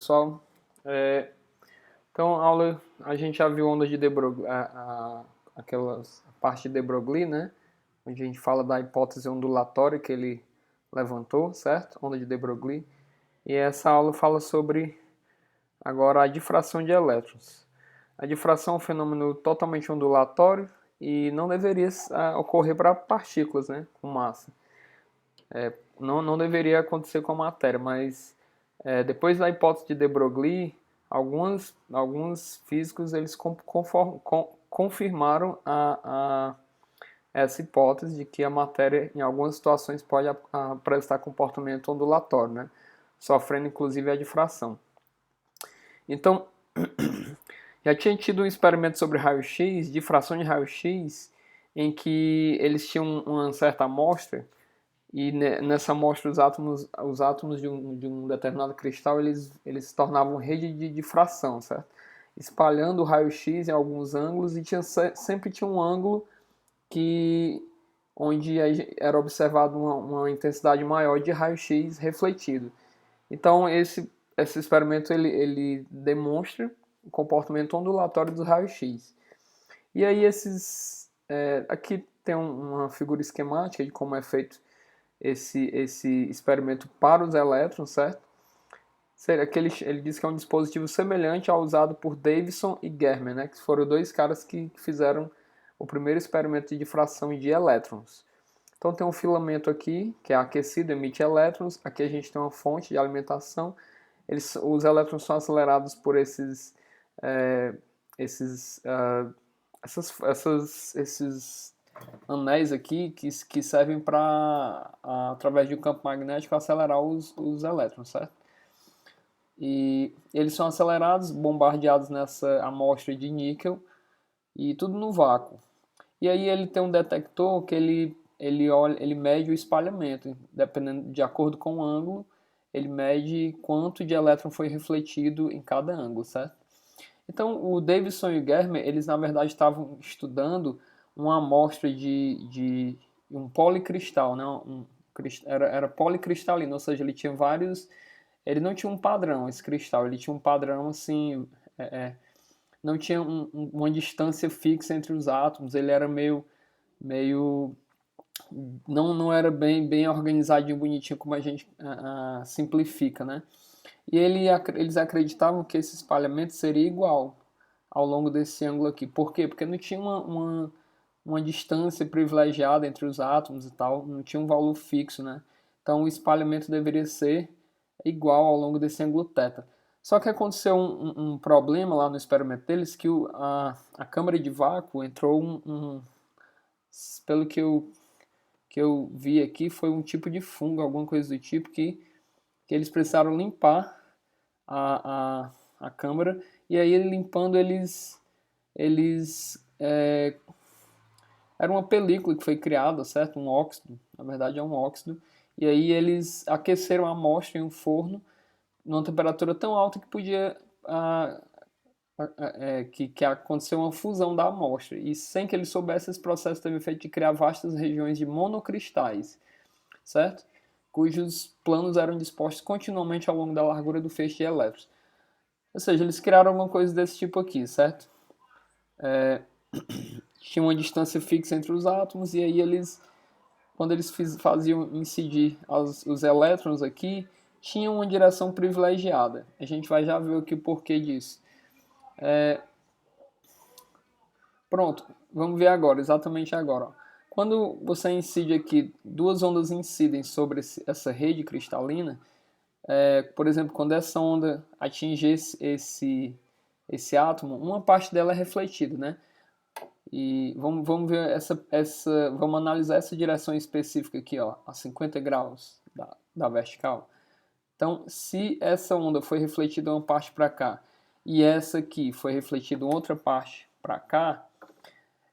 Pessoal, então a gente já viu onda de de Broglie, aquelas parte de de Broglie, né? Onde a gente fala da hipótese ondulatória que ele levantou, certo? Onda de de Broglie. E essa aula fala sobre agora a difração de elétrons. A difração é um fenômeno totalmente ondulatório e não deveria ocorrer para partículas, né? Com massa. Não deveria acontecer com a matéria, mas depois da hipótese de de Broglie, alguns físicos eles confirmaram essa hipótese de que a matéria, em algumas situações, pode apresentar comportamento ondulatório, né? Sofrendo inclusive a difração. Então, já tinha tido um experimento sobre raio-x, difração de raio-x, em que eles tinham uma certa amostra e nessa amostra os átomos de um determinado cristal eles se tornavam rede de difração, certo? Espalhando o raio-x em alguns ângulos e sempre tinha um ângulo onde era observado uma intensidade maior de raio-x refletido. Então esse experimento ele demonstra o comportamento ondulatório dos raios-x. E aí aqui tem uma figura esquemática de como é feito esse experimento para os elétrons, certo? Ele diz que é um dispositivo semelhante ao usado por Davidson e Germer, né? Que foram dois caras que fizeram o primeiro experimento de difração de elétrons. Então tem um filamento aqui, que é aquecido, emite elétrons. Aqui a gente tem uma fonte de alimentação. Os elétrons são acelerados por esses anéis aqui que servem para, através de um campo magnético, acelerar os elétrons, certo? E eles são acelerados, bombardeados nessa amostra de níquel e tudo no vácuo. E aí ele tem um detector que ele mede o espalhamento, dependendo de acordo com o ângulo, ele mede quanto de elétron foi refletido em cada ângulo, certo? Então, o Davidson e o Germer, eles na verdade estavam estudando uma amostra de um policristal, né? Era policristalino, ou seja, ele tinha vários. Ele não tinha um padrão, esse cristal, ele tinha um padrão assim. Não tinha uma distância fixa entre os átomos, ele era meio não era bem organizadinho, bonitinho, como a gente simplifica, né? E eles acreditavam que esse espalhamento seria igual ao longo desse ângulo aqui. Por quê? Porque não tinha uma distância privilegiada entre os átomos e tal, não tinha um valor fixo, né? Então o espalhamento deveria ser igual ao longo desse ângulo θ. Só que aconteceu um problema lá no experimento deles, que a câmara de vácuo entrou pelo que eu vi aqui, foi um tipo de fungo, alguma coisa do tipo, que eles precisaram limpar a câmara, e aí limpando era uma película que foi criada, certo? Um óxido, na verdade é um óxido, e aí eles aqueceram a amostra em um forno numa temperatura tão alta que podia que aconteceu uma fusão da amostra, e sem que ele soubesse, esse processo teve o efeito de criar vastas regiões de monocristais, certo? Cujos planos eram dispostos continuamente ao longo da largura do feixe de elétrons. Ou seja, eles criaram alguma coisa desse tipo aqui, certo? Tinha uma distância fixa entre os átomos, e aí quando eles faziam incidir os elétrons aqui, tinham uma direção privilegiada. A gente vai já ver aqui o porquê disso. Pronto, vamos ver agora, exatamente agora. Ó. Quando você incide aqui, duas ondas incidem sobre essa rede cristalina, por exemplo, quando essa onda atinge esse átomo, uma parte dela é refletida, né? E vamos ver vamos analisar essa direção específica aqui, ó, a 50 graus da vertical. Então, se essa onda foi refletida uma parte para cá e essa aqui foi refletida outra parte para cá,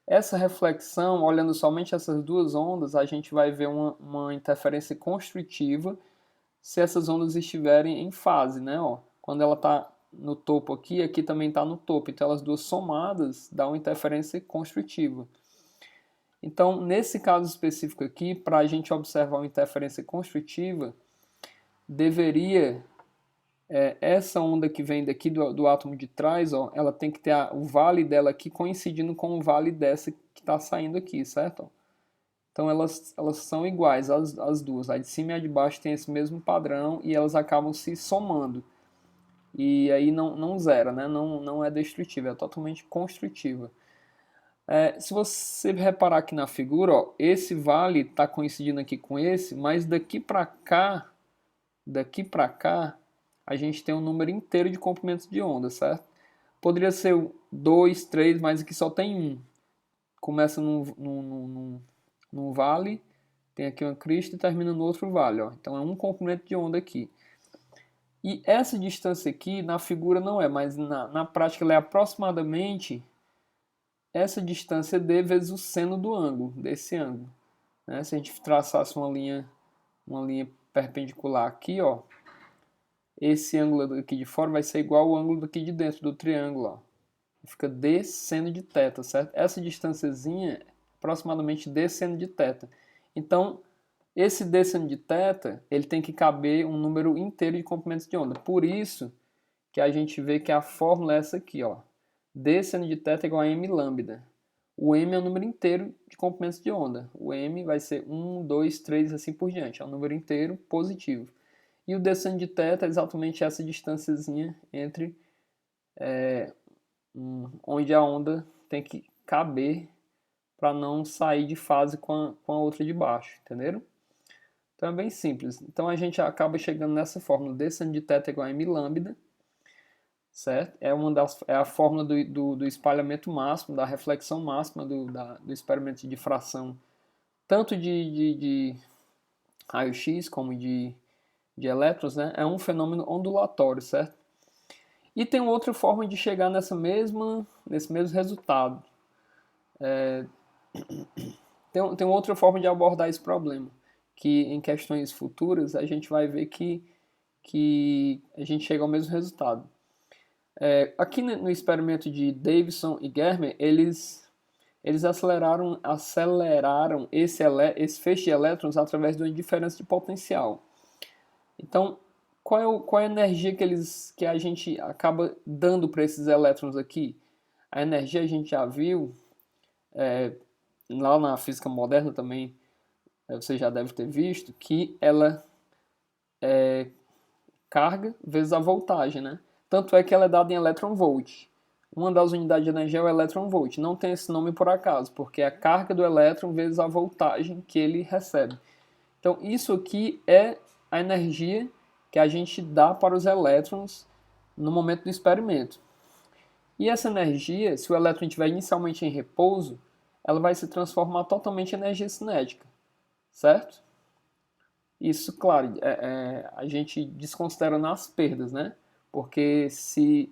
essa reflexão, olhando somente essas duas ondas, a gente vai ver uma interferência construtiva se essas ondas estiverem em fase, né? Ó, quando ela está no topo aqui, aqui também está no topo. Então, elas duas somadas dão uma interferência construtiva. Então, nesse caso específico aqui, para a gente observar uma interferência construtiva, deveria essa onda que vem daqui do átomo de trás, ó, ela tem que ter o vale dela aqui coincidindo com o vale dessa que está saindo aqui, certo? Então elas são iguais, as duas. A de cima e a de baixo tem esse mesmo padrão e elas acabam se somando. E aí não zera, né? Não é destrutiva, é totalmente construtiva. Se você reparar aqui na figura, ó, esse vale está coincidindo aqui com esse, mas daqui para cá, a gente tem um número inteiro de comprimentos de onda, certo? Poderia ser 2, 3, mas aqui só tem um. Começa num vale, tem aqui uma crista e termina no outro vale, ó. Então é um comprimento de onda aqui. E essa distância aqui, na figura não é, mas na prática ela é aproximadamente essa distância d vezes o seno do ângulo, desse ângulo. Né? Se a gente traçasse uma linha perpendicular aqui, ó, esse ângulo aqui de fora vai ser igual ao ângulo daqui de dentro do triângulo, ó. Fica d seno de θ, certo? Essa distânciazinha é aproximadamente d seno de θ. Então, esse d seno de θ, ele tem que caber um número inteiro de comprimentos de onda. Por isso que a gente vê que a fórmula é essa aqui, ó. D seno de θ é igual a m lambda. O m é o número inteiro de comprimentos de onda. O m vai ser 1, 2, 3 assim por diante. É um número inteiro positivo. E o d seno de θ é exatamente essa distânciazinha entre onde a onda tem que caber para não sair de fase com a outra de baixo, entenderam? Então é bem simples. Então a gente acaba chegando nessa fórmula, d seno de θ é igual a m lambda, certo? É a fórmula do espalhamento máximo, da reflexão máxima do experimento de difração, tanto de raio-x como de elétrons, né? É um fenômeno ondulatório, certo? E tem outra forma de chegar nesse mesmo resultado. Tem outra forma de abordar esse problema, que em questões futuras a gente vai ver que a gente chega ao mesmo resultado. Aqui no experimento de Davidson e Germer, eles aceleraram esse feixe de elétrons através de uma diferença de potencial. Então, qual é a energia que a gente acaba dando para esses elétrons aqui? A energia a gente já viu, lá na física moderna também, você já deve ter visto, que ela é carga vezes a voltagem, né? Tanto é que ela é dada em electron volt. Uma das unidades de energia é o electron volt. Não tem esse nome por acaso, porque é a carga do elétron vezes a voltagem que ele recebe. Então, isso aqui é a energia que a gente dá para os elétrons no momento do experimento. E essa energia, se o elétron estiver inicialmente em repouso, ela vai se transformar totalmente em energia cinética, certo? Isso, claro, a gente desconsiderando as perdas, né? Porque se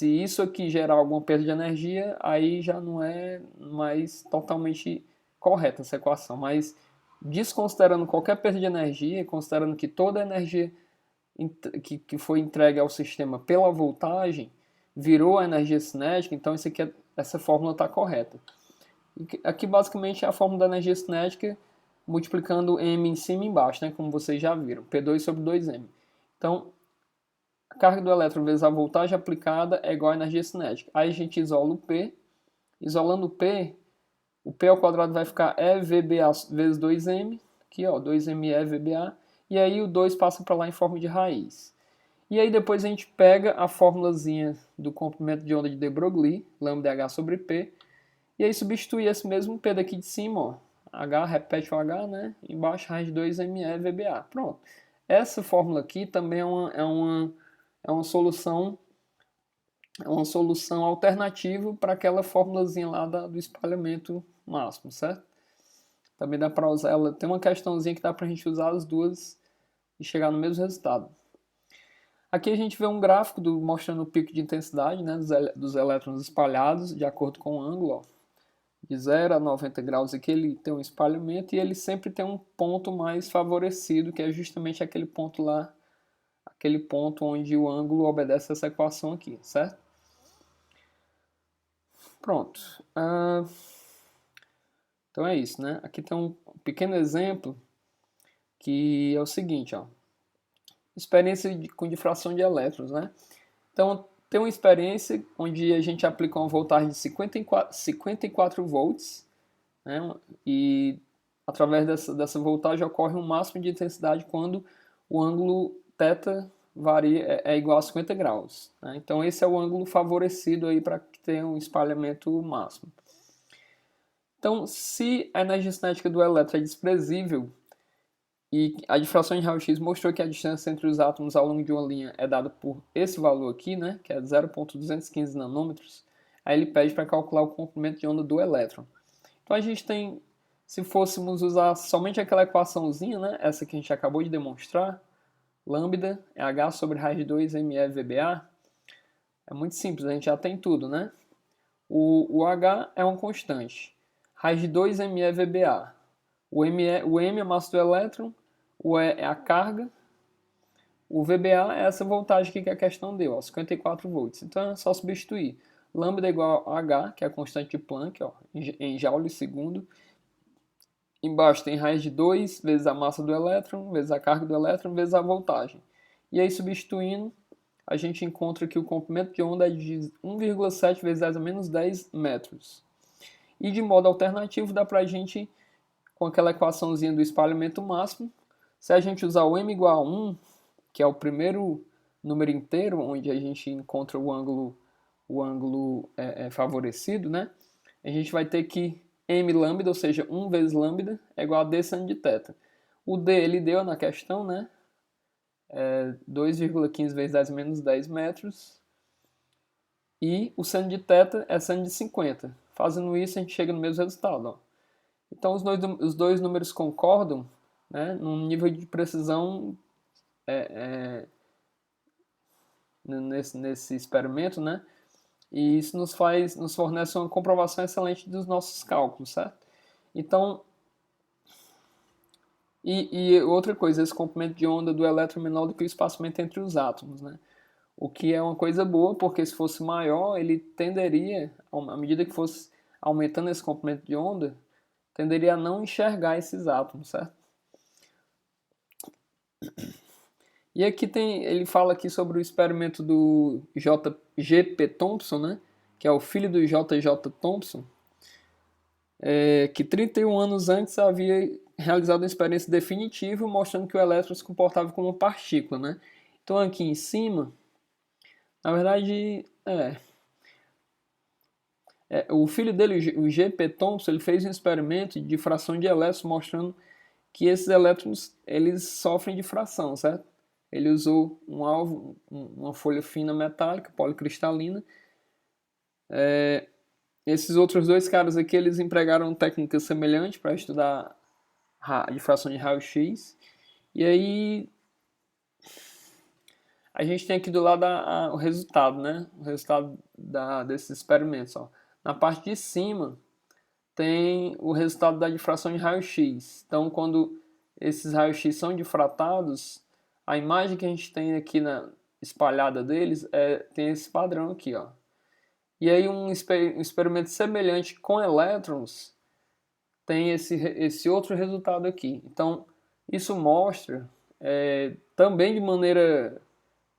isso aqui gerar alguma perda de energia, aí já não é mais totalmente correta essa equação. Mas desconsiderando qualquer perda de energia, considerando que toda a energia que foi entregue ao sistema pela voltagem virou a energia cinética, então essa fórmula está correta. Aqui basicamente é a fórmula da energia cinética multiplicando m em cima e embaixo, né, como vocês já viram, P2 sobre 2m. Então, a carga do elétron vezes a voltagem aplicada é igual à energia cinética. Aí a gente isola o P. Isolando o P ao quadrado vai ficar EVBA vezes 2m, aqui ó, 2m EVBA, e aí o 2 passa para lá em forma de raiz. E aí depois a gente pega a formulazinha do comprimento de onda de de Broglie, lambda H sobre P, e aí substitui esse mesmo P daqui de cima, ó, H, repete o H, né? Embaixo, raiz de 2ME VBA. Pronto. Essa fórmula aqui também é uma solução alternativa para aquela formulazinha lá do espalhamento máximo, certo? Também dá para usar ela. Tem uma questãozinha que dá para a gente usar as duas e chegar no mesmo resultado. Aqui a gente vê um gráfico mostrando o pico de intensidade, né, dos elétrons espalhados de acordo com o ângulo, ó, de 0 a 90 graus, aqui ele tem um espalhamento e ele sempre tem um ponto mais favorecido, que é justamente aquele ponto lá, aquele ponto onde o ângulo obedece a essa equação aqui, certo? Pronto. Então é isso, né? Aqui tem um pequeno exemplo que é o seguinte, ó. com difração de elétrons, né? Então, tem uma experiência onde a gente aplica uma voltagem de 54 volts, né? E através dessa voltagem ocorre um máximo de intensidade quando o ângulo θ é igual a 50 graus. Né? Então, esse é o ângulo favorecido aí para que tenha um espalhamento máximo. Então, se a energia cinética do elétron é desprezível, e a difração de raio-x mostrou que a distância entre os átomos ao longo de uma linha é dada por esse valor aqui, né, que é 0,215 nanômetros, aí ele pede para calcular o comprimento de onda do elétron. Então a gente tem, se fôssemos usar somente aquela equaçãozinha, né, essa que a gente acabou de demonstrar, lambda é H sobre raiz de 2 ME VBA, é muito simples, a gente já tem tudo, né? O H é uma constante, raiz de 2 ME VBA. O M é a massa do elétron, o E é a carga, o VBA é essa voltagem aqui que a questão deu, ó, 54 volts. Então é só substituir. Lambda é igual a H, que é a constante de Planck, ó, em joules segundo. Embaixo tem raiz de 2 vezes a massa do elétron, vezes a carga do elétron, vezes a voltagem. E aí substituindo, a gente encontra que o comprimento de onda é de 1,7 vezes 10 a menos 10 metros. E de modo alternativo dá para a gente, com aquela equaçãozinha do espalhamento máximo, se a gente usar o m igual a 1, que é o primeiro número inteiro, onde a gente encontra o ângulo favorecido, né? A gente vai ter que m lambda, ou seja, 1 vezes lambda, é igual a d seno de θ. O d ele deu na questão, né? 2,15 vezes 10 menos 10 metros. E o seno de θ é seno de 50. Fazendo isso, a gente chega no mesmo resultado, ó. Então, os dois números concordam, né, num nível de precisão nesse experimento, né? E isso nos fornece uma comprovação excelente dos nossos cálculos, certo? Então, e outra coisa, esse comprimento de onda do elétron é menor do que o espaçamento entre os átomos, né? O que é uma coisa boa, porque se fosse maior, ele tenderia, à medida que fosse aumentando esse comprimento de onda, tenderia a não enxergar esses átomos, certo? E aqui ele fala aqui sobre o experimento do G.P. Thompson, né? Que é o filho do J.J. Thomson, que 31 anos antes havia realizado uma experiência definitiva mostrando que o elétron se comportava como uma partícula, né? Então aqui em cima, na verdade, o filho dele, o G.P. Thompson, ele fez um experimento de difração de elétrons mostrando que esses elétrons eles sofrem difração, certo? Ele usou um alvo, uma folha fina metálica, policristalina. Esses outros dois caras aqui, eles empregaram técnicas semelhantes para estudar a difração de raio-x. E aí, a gente tem aqui do lado o resultado, né? O resultado desses experimentos. Ó. Na parte de cima, tem o resultado da difração de raio-x. Então, quando esses raios-x são difratados, a imagem que a gente tem aqui espalhada deles tem esse padrão aqui, ó. E aí um experimento semelhante com elétrons tem esse outro resultado aqui. Então, isso mostra também de maneira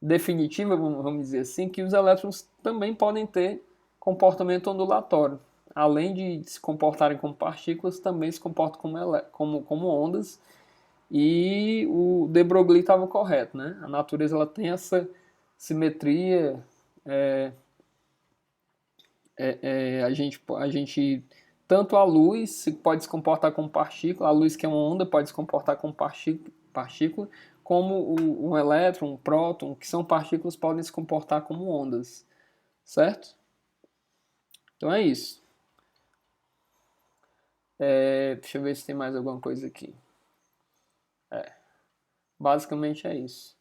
definitiva, vamos dizer assim, que os elétrons também podem ter comportamento ondulatório. Além de se comportarem como partículas, também se comportam como ondas. E o de Broglie estava correto, né? A natureza ela tem essa simetria. A gente tanto a luz pode se comportar como partícula, a luz que é uma onda pode se comportar como partícula, como um elétron, um próton, que são partículas, podem se comportar como ondas, certo? Então é isso. Deixa eu ver se tem mais alguma coisa aqui. Basicamente é isso.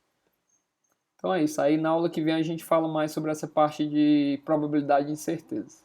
Então é isso. Aí na aula que vem a gente fala mais sobre essa parte de probabilidade e incerteza.